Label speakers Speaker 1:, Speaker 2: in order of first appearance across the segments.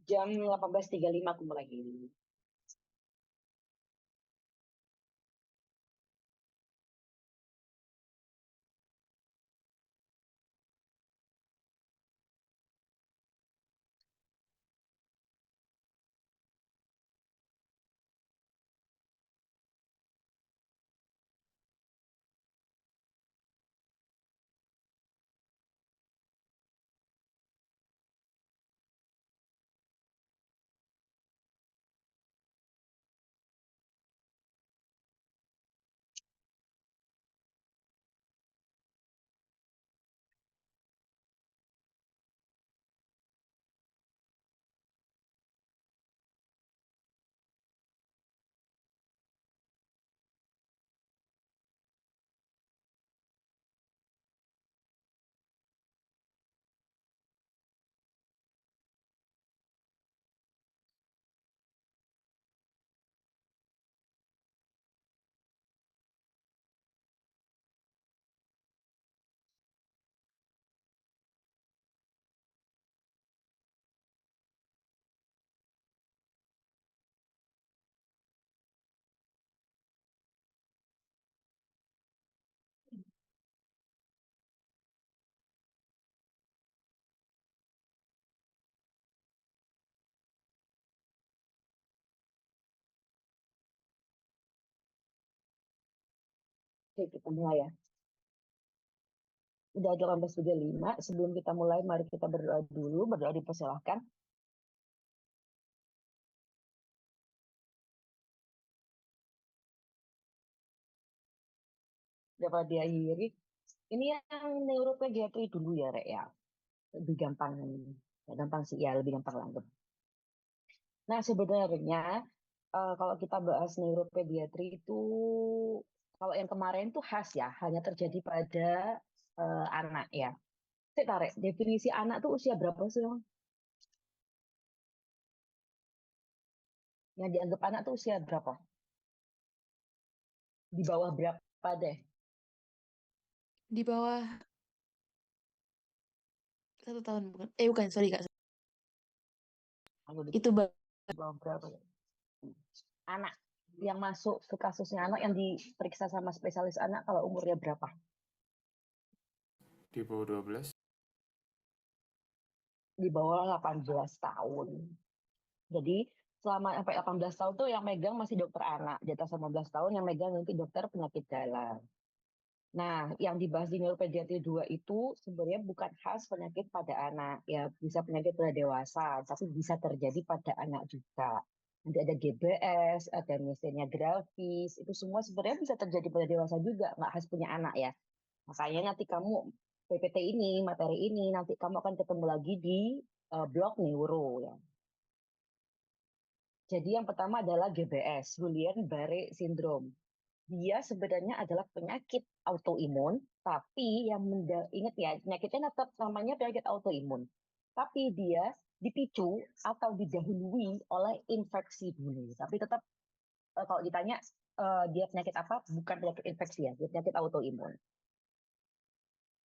Speaker 1: Jam 18.35 aku mulai. Oke, kita mulai ya. Udah 18.35. Sebelum kita mulai, mari kita berdoa dulu. Berdoa dipersilahkan. Dapat diakhiri. Ini yang neuropediatri dulu ya, Rek ya. Lebih gampang. Ya, gampang sih, ya lebih gampang langgep. Nah, sebenarnya kalau kita bahas neuropediatri itu, kalau yang kemarin tuh khas ya, hanya terjadi pada anak ya. Saya tarik, definisi anak tuh usia berapa sih, Bang? Yang dianggap anak tuh usia berapa? Di bawah berapa deh?
Speaker 2: Di bawah 1 tahun bukan? Bukan, sorry Kak.
Speaker 1: Kalau
Speaker 2: Itu
Speaker 1: di bawah berapa? Anak yang masuk ke kasusnya anak yang diperiksa sama spesialis anak kalau umurnya berapa?
Speaker 3: Di bawah 12.
Speaker 1: Di bawah 18 tahun. Jadi selama sampai 18 tahun tuh yang megang masih dokter anak. Di atas 18 tahun yang megang nanti dokter penyakit dalam. Nah, yang dibahas di neuropediatri 2 itu sebenarnya bukan khas penyakit pada anak. Ya, bisa penyakit pada dewasa, tapi bisa terjadi pada anak juga. Nanti ada GBS, ada miastenia gravis, itu semua sebenarnya bisa terjadi pada dewasa juga, nggak khas punya anak ya. Makanya nanti kamu PPT ini, materi ini, nanti kamu akan ketemu lagi di blog neuro ya. Jadi yang pertama adalah GBS, Guillain-Barré Syndrome. Dia sebenarnya adalah penyakit autoimun, tapi yang ingat ya, penyakitnya tetap namanya penyakit autoimun. Tapi dia dipicu atau didahului oleh infeksi dulu. Tapi tetap kalau ditanya dia penyakit apa, bukan penyakit infeksi ya, dia penyakit autoimun.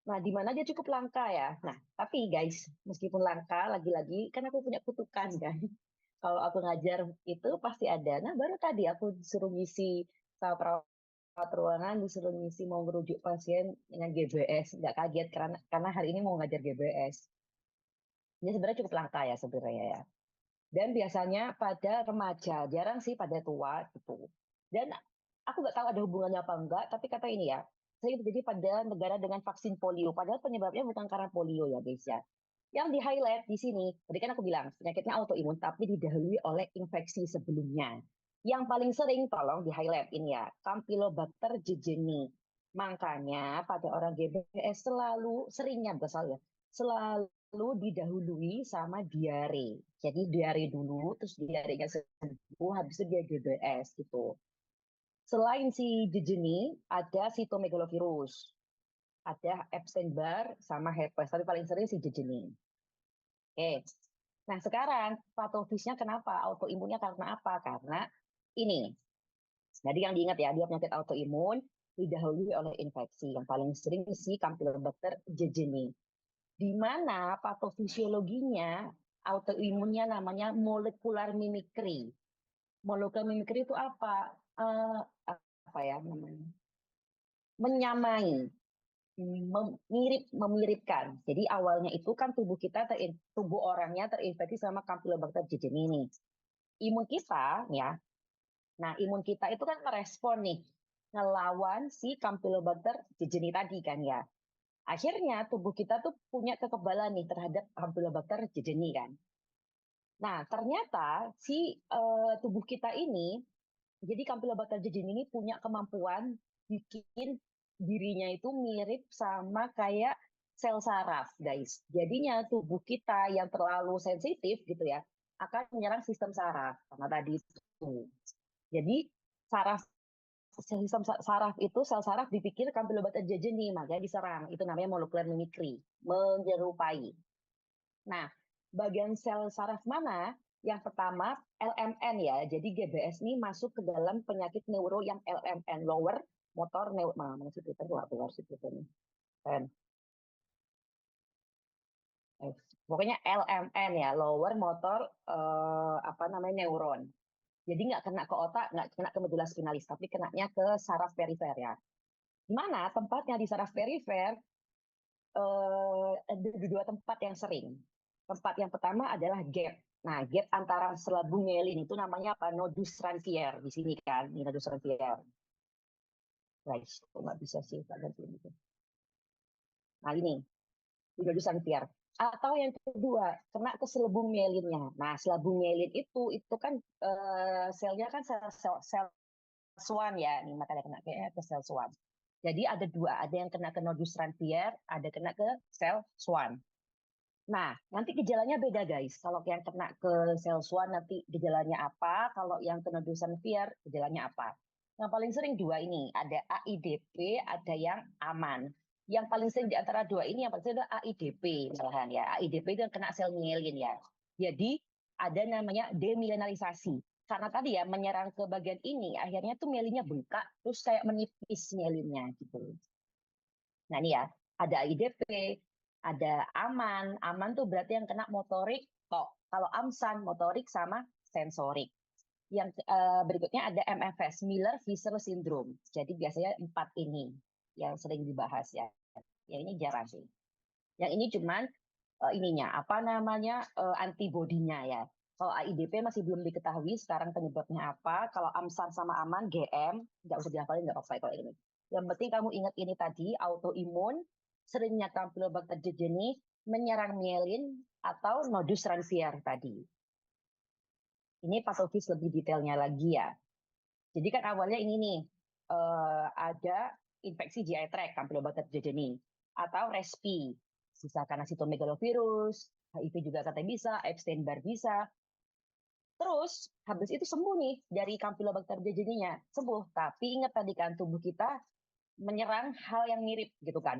Speaker 1: Nah, di mana dia cukup langka ya. Nah, tapi guys, meskipun langka, lagi-lagi kan aku punya kutukan kan. Kalau aku ngajar itu pasti ada. Nah, baru tadi aku disuruh ngisi sama perawat ruangan, disuruh ngisi mau merujuk pasien dengan GBS. Nggak kaget karena hari ini mau ngajar GBS. Ini sebenarnya cukup langka ya sebenarnya ya. Dan biasanya pada remaja, jarang sih pada tua gitu. Dan aku nggak tahu ada hubungannya apa enggak, tapi kata ini ya, sering terjadi pada negara dengan vaksin polio. Padahal penyebabnya bukan karena polio ya guys ya. Yang di highlight di sini, tadi kan aku bilang penyakitnya autoimun, tapi didahului oleh infeksi sebelumnya. Yang paling sering, tolong di highlight ini ya, Campylobacter jejuni. Makanya pada orang GBS selalu, seringnya besar ya, selalu didahului sama diare. Jadi diare dulu, terus diarenya sembuh, habis itu dia GBS gitu. Selain si jejuni, ada sitomegalovirus, ada Epstein-Barr, sama herpes. Tapi paling sering si jejuni. Oke. Nah, sekarang patofisnya kenapa? Autoimunnya karena apa? Karena ini. Jadi yang diingat ya, dia penyakit autoimun didahului oleh infeksi. Yang paling sering si Campylobacter jejuni. Di mana patofisiologinya autoimunnya namanya molecular mimicry. Molecular mimicry itu apa? Apa ya namanya? Menyamai, memiripkan. Jadi awalnya itu kan tubuh orangnya terinfeksi sama Campylobacter jejuni ini. Imun kita ya. Nah, imun kita itu kan merespon nih ngelawan si Campylobacter jejuni tadi kan ya. Akhirnya tubuh kita tuh punya kekebalan nih terhadap Campylobacter jejuni kan. Nah, ternyata si tubuh kita ini, jadi Campylobacter jejuni ini punya kemampuan bikin dirinya itu mirip sama kayak sel saraf, guys. Jadinya tubuh kita yang terlalu sensitif gitu ya, akan menyerang sistem saraf karena tadi itu. Jadi saraf sistem saraf itu sel saraf dipikir Campylobacter jejuni, makanya diserang. Itu namanya molecular mimicry, menyerupai. Nah, bagian sel saraf mana? Yang pertama LMN ya. Jadi GBS ini masuk ke dalam penyakit neuro yang LMN, lower motor neuro. Mana sih Twitter keluar sih Twitter ini. Pokoknya LMN ya, lower motor apa namanya neuron. Jadi nggak kena ke otak, nggak kena ke medula spinalis, tapi kenanya ke saraf perifer ya. Mana tempatnya di saraf perifer? Ada dua tempat yang sering. Tempat yang pertama adalah gap. Nah, gap antara selabung myelin itu namanya apa? Nodus ranvier. Di sini kan, ini nodus ranvier. Guys, kok nggak bisa sih, tak ganti ini. Nah, ini nodus ranvier. Atau yang kedua, kena ke selubung myelinnya. Nah, selabung myelin itu kan selnya kan sel swan ya. Ini makanya kena ke sel swan. Jadi ada dua, ada yang kena ke nodus ranvier, ada kena ke sel swan. Nah, nanti gejalanya beda guys. Kalau yang kena ke sel swan nanti gejalanya apa, kalau yang kena nodus ranvier gejalanya apa. Yang paling sering dua ini, ada AIDP, ada yang aman. Yang paling sering di antara dua ini yang paling sering adalah AIDP malahan ya. AIDP itu yang kena sel myelin ya. Jadi ada namanya demyelinalisasi. Karena tadi ya menyerang ke bagian ini, akhirnya tuh myelinnya bengkak, terus kayak menipis myelinnya gitu. Nah ini ya, ada AIDP, ada aman. Aman tuh berarti yang kena motorik tok. Kalau amsan, motorik sama sensorik. Yang berikutnya ada MFS, Miller-Fisher Syndrome. Jadi biasanya 4 ini yang sering dibahas ya. Ya ini jarang sih. Yang ini cuman ininya apa namanya antibodinya ya. Kalau AIDP masih belum diketahui sekarang penyebabnya apa. Kalau AMSAN sama aman GM nggak usah dihafalin, nggak apa-apa kalau ini. Yang penting kamu ingat ini tadi autoimun, seringnya Campylobacter jejuni menyerang myelin atau nodus ranvier tadi. Ini patologis lebih detailnya lagi ya. Jadi kan awalnya ini nih ada infeksi GI tract Campylobacter jejuni atau RESPI, bisa karena sitomegalovirus, HIV juga katanya bisa, Epstein-Barr bisa. Terus habis itu sembuh nih dari Campylobacter jejuninya, sembuh. Tapi ingat tadi kan tubuh kita menyerang hal yang mirip gitu kan.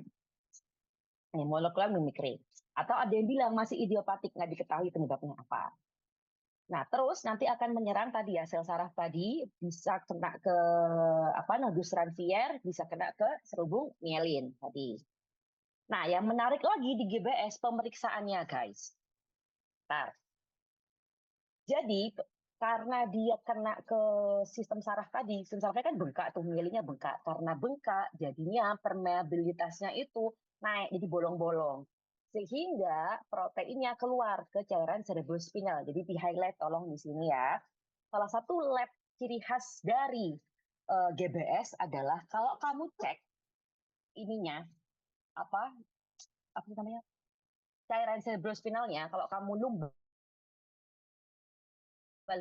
Speaker 1: Ini molecular mimicry. Atau ada yang bilang masih idiopatik, nggak diketahui penyebabnya apa. Nah, terus nanti akan menyerang tadi ya sel saraf tadi, bisa kena ke apa nodus ranvier, bisa kena ke selubung myelin tadi. Nah, yang menarik lagi di GBS pemeriksaannya, guys. Bentar. Jadi karena dia kena ke sistem saraf tadi, sistem sarafnya kan bengkak tuh, myelinnya bengkak. Karena bengkak, jadinya permeabilitasnya itu naik, jadi bolong-bolong. Sehingga proteinnya keluar ke cairan cerebrospinal. Jadi di highlight tolong di sini ya. Salah satu lab ciri khas dari GBS adalah kalau kamu cek ininya apa namanya cairan cerebrospinalnya, kalau kamu numbal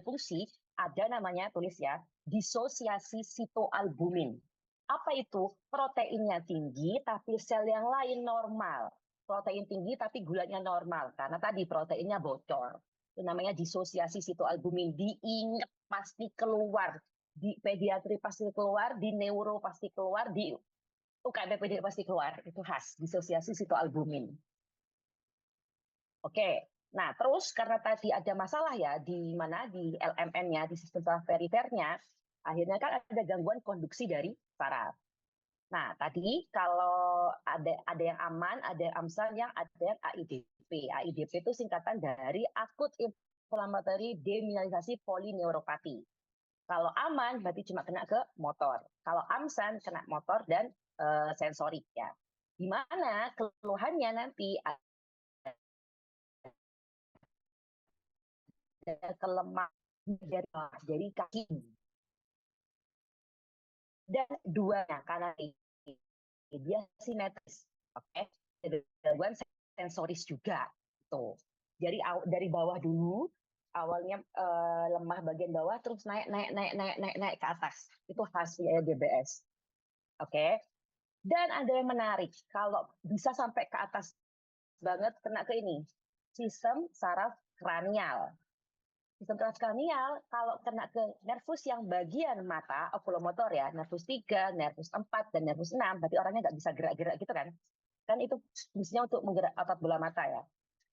Speaker 1: fungsi ada namanya tulis ya disosiasi sitoalbumin. Apa itu? Proteinnya tinggi tapi sel yang lain normal. Protein tinggi tapi gulanya normal karena tadi proteinnya bocor. Itu namanya disosiasi sitoalbumin. Diingat pasti keluar. Di pediatri pasti keluar, di neuro pasti keluar, di UKBPD pasti keluar. Itu khas, disosiasi sitoalbumin. Oke. Nah, terus karena tadi ada masalah ya di mana di LMN-nya, di sistem saraf perifernya, akhirnya kan ada gangguan konduksi dari saraf. Nah, tadi kalau ada yang aman, ada yang AMSAN, yang ada yang AIDP. AIDP. AIDP itu singkatan dari akut inflammatory demyelinisasi polineuropati. Kalau aman berarti cuma kena ke motor. Kalau AMSAN kena motor dan sensorik ya. Di mana keluhannya nanti ada kelemahan dari kaki dan duanya karena dia simetris, oke? Gangguan sensoris juga, tuh. Jadi dari bawah dulu, awalnya lemah bagian bawah, terus naik ke atas. Itu khas GBS, oke? Dan ada yang menarik, kalau bisa sampai ke atas banget kena ke ini, sistem saraf kranial. Sistem saraf kranial kalau kena ke nervus yang bagian mata, okulomotor ya, nervus 3, nervus 4, dan nervus 6, berarti orangnya nggak bisa gerak-gerak gitu kan. Kan itu fungsinya untuk menggerak otot bola mata ya.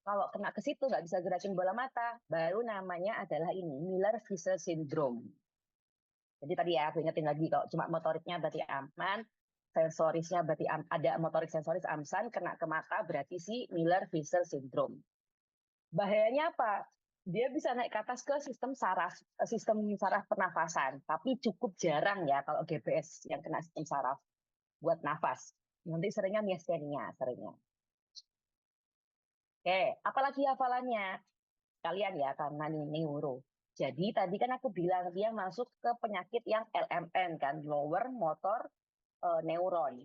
Speaker 1: Kalau kena ke situ nggak bisa gerakin bola mata, baru namanya adalah ini, Miller-Fisher syndrome. Jadi tadi ya, aku ingetin lagi, kalau cuma motoriknya berarti aman, sensorisnya berarti ada motorik sensoris AMSAN, kena ke mata berarti si Miller-Fisher syndrome. Bahayanya apa? Dia bisa naik ke atas ke sistem saraf pernafasan, tapi cukup jarang ya kalau GBS yang kena sistem saraf buat nafas. Nanti seringnya miastenia, seringnya. Oke, apalagi hafalannya? Kalian ya, karena ini neuro. Jadi tadi kan aku bilang dia masuk ke penyakit yang LMN kan, lower motor neuron.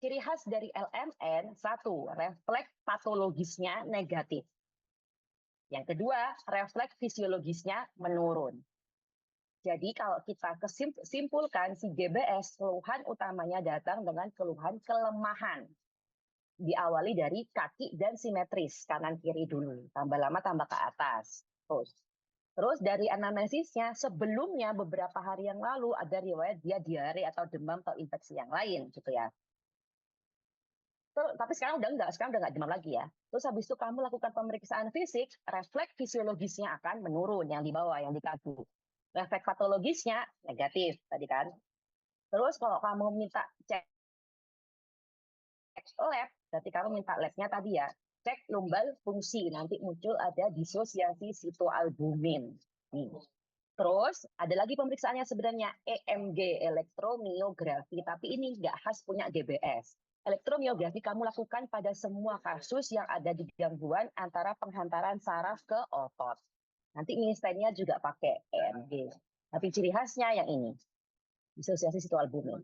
Speaker 1: Ciri khas dari LMN, satu, refleks patologisnya negatif. Yang kedua, refleks fisiologisnya menurun. Jadi kalau kita simpulkan si GBS, keluhan utamanya datang dengan keluhan kelemahan. Diawali dari kaki dan simetris, kanan kiri dulu. Tambah lama tambah ke atas. Terus dari anamnesisnya, sebelumnya beberapa hari yang lalu ada riwayat dia diare atau demam atau infeksi yang lain gitu ya. Tapi sekarang udah nggak demam lagi ya. Terus habis itu kamu lakukan pemeriksaan fisik, refleks fisiologisnya akan menurun yang di bawah, yang di kaki. Refleks patologisnya negatif tadi kan. Terus kalau kamu minta cek lab, berarti kamu minta labnya tadi ya, cek lumbal fungsi, nanti muncul ada disosiasi sitoalbumin. Nih. Terus ada lagi pemeriksaannya sebenarnya EMG, elektromiografi, tapi ini nggak khas punya GBS. Elektromiografi kamu lakukan pada semua kasus yang ada di gangguan antara penghantaran saraf ke otot. Nanti miastenia juga pakai EMG. Tapi ciri khasnya yang ini, disosiasi sitoalbumin.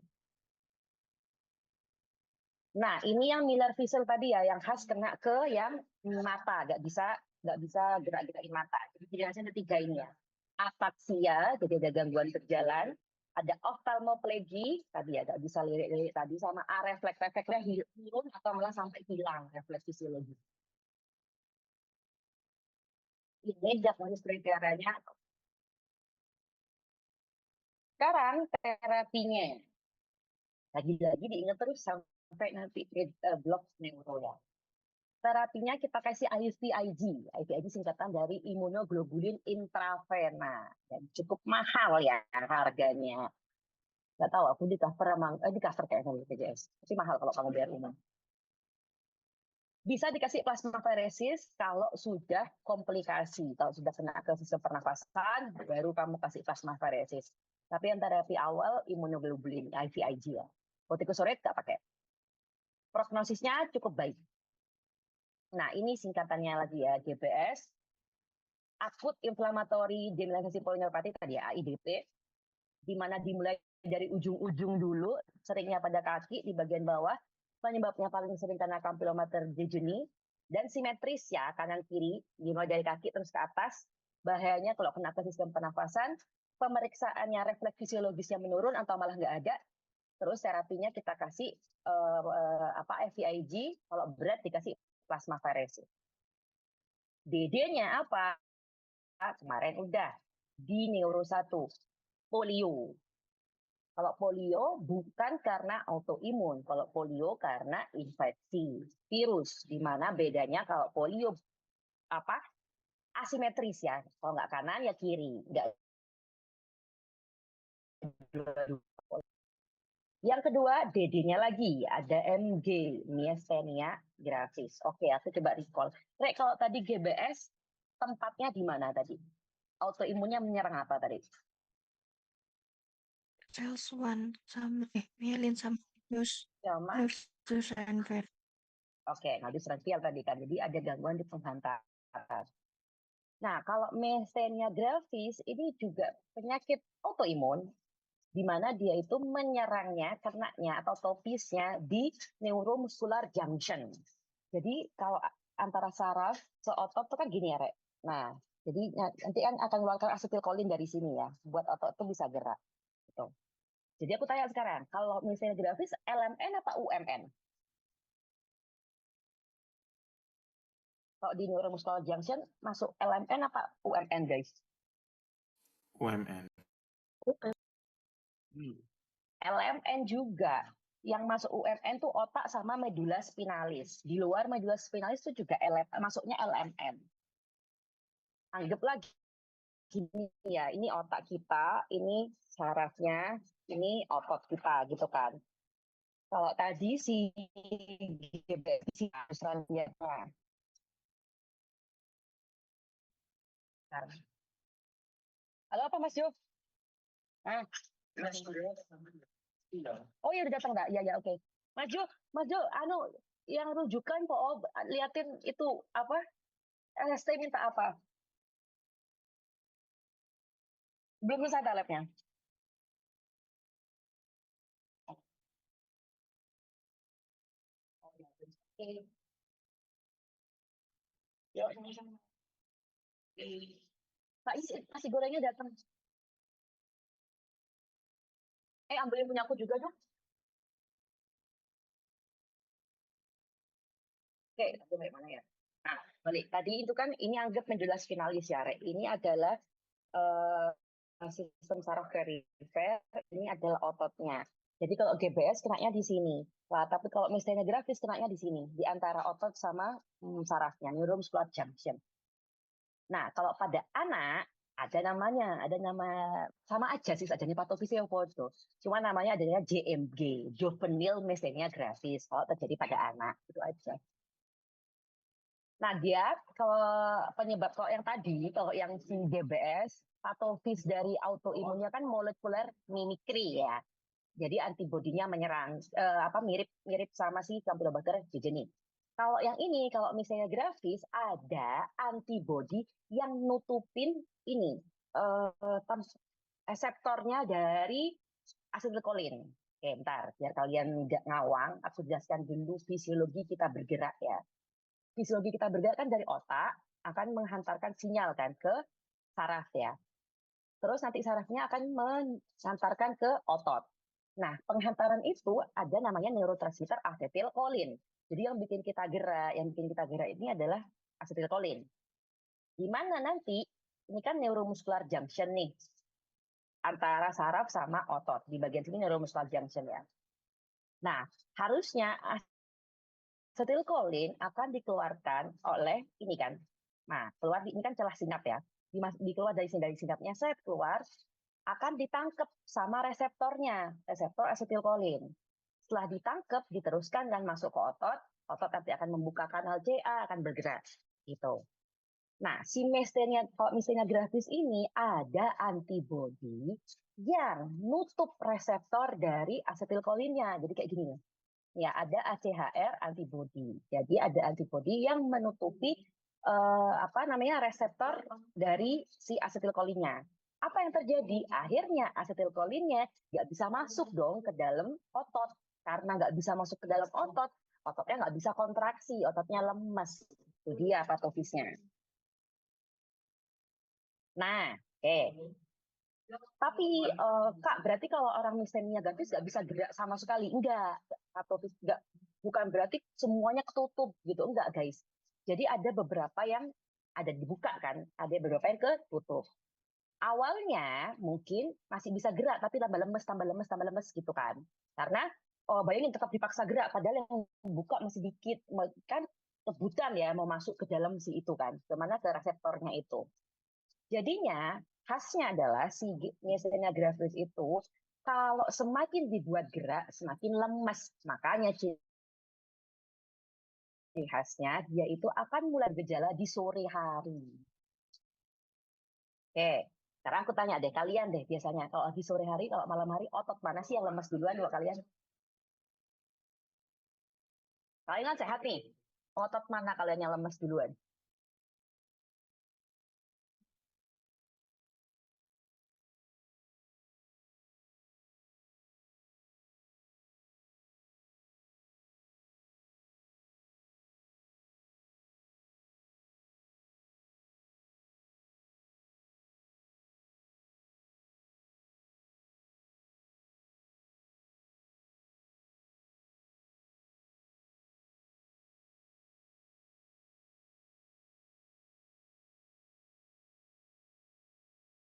Speaker 1: Nah, ini yang Miller-Fisher tadi ya, yang khas kena ke yang mata, nggak bisa gerak-gerakin mata. Jadi ciri khasnya ada 3 ini ya. Ataksia, jadi ada gangguan berjalan. Ada oftalmoplegi, tadi ya, nggak bisa lirik-lirik tadi, sama refleks-refleksnya turun atau malah sampai hilang refleks fisiologi. Ini diagnosis kriterianya. Sekarang terapinya. Lagi-lagi diingat terus sampai nanti blok neuro ya. Terapinya kita kasih IVIG. IVIG singkatan dari imunoglobulin intravena. Dan cukup mahal ya harganya. Nggak tahu, aku di cover kayaknya BPJS. Tapi mahal kalau kamu bayar umum. Bisa dikasih plasmaferesis kalau sudah komplikasi. Kalau sudah kena ke sistem pernafasan, baru kamu kasih plasmaferesis. Tapi yang terapi awal imunoglobulin, IVIG ya. Kortikosteroid nggak pakai. Prognosisnya cukup baik. Nah, ini singkatannya lagi ya, GBS. Akut inflammatory demyelinisasi polineuropati tadi ya, AIDP. Di mana dimulai dari ujung-ujung dulu, seringnya pada kaki di bagian bawah. Penyebabnya paling sering karena capillometer jejuni. Dan simetris ya, kanan kiri, dimulai dari kaki terus ke atas. Bahayanya kalau kena ke sistem pernafasan, pemeriksaannya refleks fisiologisnya menurun atau malah nggak ada. Terus terapinya kita kasih FVIG, kalau berat dikasih plasmaferesis. DD-nya apa? Kemarin udah di neuro 1, polio. Kalau polio bukan karena autoimun, kalau polio karena infeksi virus. Di mana bedanya kalau polio asimetris ya, kalau nggak kanan ya kiri, nggak Yang kedua, DD-nya lagi, ada MG, myasthenia gravis. Oke, aku coba recall. Rek, kalau tadi GBS, tempatnya di mana tadi? Autoimunnya menyerang apa tadi?
Speaker 2: Cells1 sama myelin sama
Speaker 1: Sama,
Speaker 2: Nervus and
Speaker 1: oke, nodus radial tadi kan. Jadi ada gangguan di penghantaran. Nah, kalau myasthenia gravis ini juga penyakit autoimun, di mana dia itu menyerangnya, kenanya atau topisnya di neuromuscular junction. Jadi kalau antara saraf seotot itu kan gini ya, Rek. Nah, jadi nanti kan akan mengeluarkan asetilkolin dari sini ya, buat otot itu bisa gerak. Gitu. Jadi aku tanya sekarang, kalau misalnya grafis LMN apa UMN? Kalau di neuromuscular junction masuk LMN apa UMN, guys?
Speaker 3: UMN.
Speaker 1: LMN juga. Yang masuk UMN tuh otak sama medula spinalis. Di luar medula spinalis itu juga masuknya LMN. Anggap lagi gini ya, ini otak kita, ini sarafnya, ini otot kita gitu kan. Kalau tadi si GBS, si Australia. Halo apa Mas Jo? Ah, oh ya udah datang nggak? Ya ya oke. Mas Jo, anu yang rujukan kok liatin itu apa? LST minta apa? Belum selesai ada labnya. Oke. Yuk, sama-sama. Pak Is, nasi gorengnya datang. Ambilin punya aku juga dong. Oke, tapi mana ya? Nah, balik. Tadi itu kan ini anggap menjelas finalis ya, Rek. Ini adalah sistem saraf perifer, ini adalah ototnya. Jadi kalau GBS kenanya di sini. Wah, tapi kalau misalnya grafis kenanya di sini, di antara otot sama sarafnya, neuromuscular junction. Nah, kalau pada anak ada namanya, ada nama sama aja sih adanya patofisiopodus. Cuma namanya adanya JMG, juvenile myasthenia gravis. Kalau terjadi pada anak itu aja. Nah, dia kalau penyebab kalau yang tadi, kalau yang si GBS, patofis dari autoimunnya kan molekuler mimikri ya. Jadi antibodinya menyerang mirip sama si Campylobacter jejuni. Kalau yang ini, kalau misalnya grafis, ada antibodi yang nutupin ini reseptornya dari asetilkolin. Oke, bentar, biar kalian nggak ngawang, aku jelaskan dulu fisiologi kita bergerak ya. Fisiologi kita bergerak kan dari otak, akan menghantarkan sinyal kan ke saraf ya. Terus nanti sarafnya akan mengantarkan ke otot. Nah, penghantaran itu ada namanya neurotransmitter asetilkolin. Jadi yang bikin kita gerak ini adalah asetilkolin. Di mana nanti ini kan neuromuscular junction nih antara saraf sama otot. Di bagian sini neuromuscular junction ya. Nah, harusnya asetilkolin akan dikeluarkan oleh ini kan. Nah, keluar ini kan celah sinap ya. Dikeluar dari sinapnya, saya keluar akan ditangkap sama reseptornya, reseptor asetilkolin. Setelah ditangkap, diteruskan dan masuk ke otot nanti akan membuka kanal CA, akan bergerak. Gitu. Nah, si kalau misalnya gravis ini ada antibodi yang nutup reseptor dari asetilkolinnya. Jadi kayak gini ya, ada ACHR antibodi. Jadi ada antibodi yang menutupi reseptor dari si asetilkolinnya. Apa yang terjadi? Akhirnya asetilkolinnya nggak bisa masuk dong ke dalam otot. Karena nggak bisa masuk ke dalam otot, ototnya nggak bisa kontraksi, ototnya lemes. Itu dia patofisnya. Nah, tapi Kak, berarti kalau orang miastenia gravis nggak bisa gerak sama sekali? Enggak, patofis enggak. Bukan berarti semuanya ketutup gitu, enggak guys. Jadi ada beberapa yang ada dibuka kan, ada beberapa yang ketutup. Awalnya mungkin masih bisa gerak, tapi tambah lemes gitu kan. Karena bayangin tetap dipaksa gerak, padahal yang buka masih dikit, kan kebutan ya mau masuk ke dalam si itu kan, kemana ke reseptornya itu. Jadinya khasnya adalah si myasthenia gravis itu Kalau semakin dibuat gerak, semakin lemas. Makanya ciri khasnya dia itu akan mulai gejala di sore hari. Oke, sekarang aku tanya deh, kalian deh biasanya kalau di sore hari, kalau malam hari, otot mana sih yang lemas duluan buat kalian? Kalian kan sehat nih, otot mana kalian yang lemas duluan?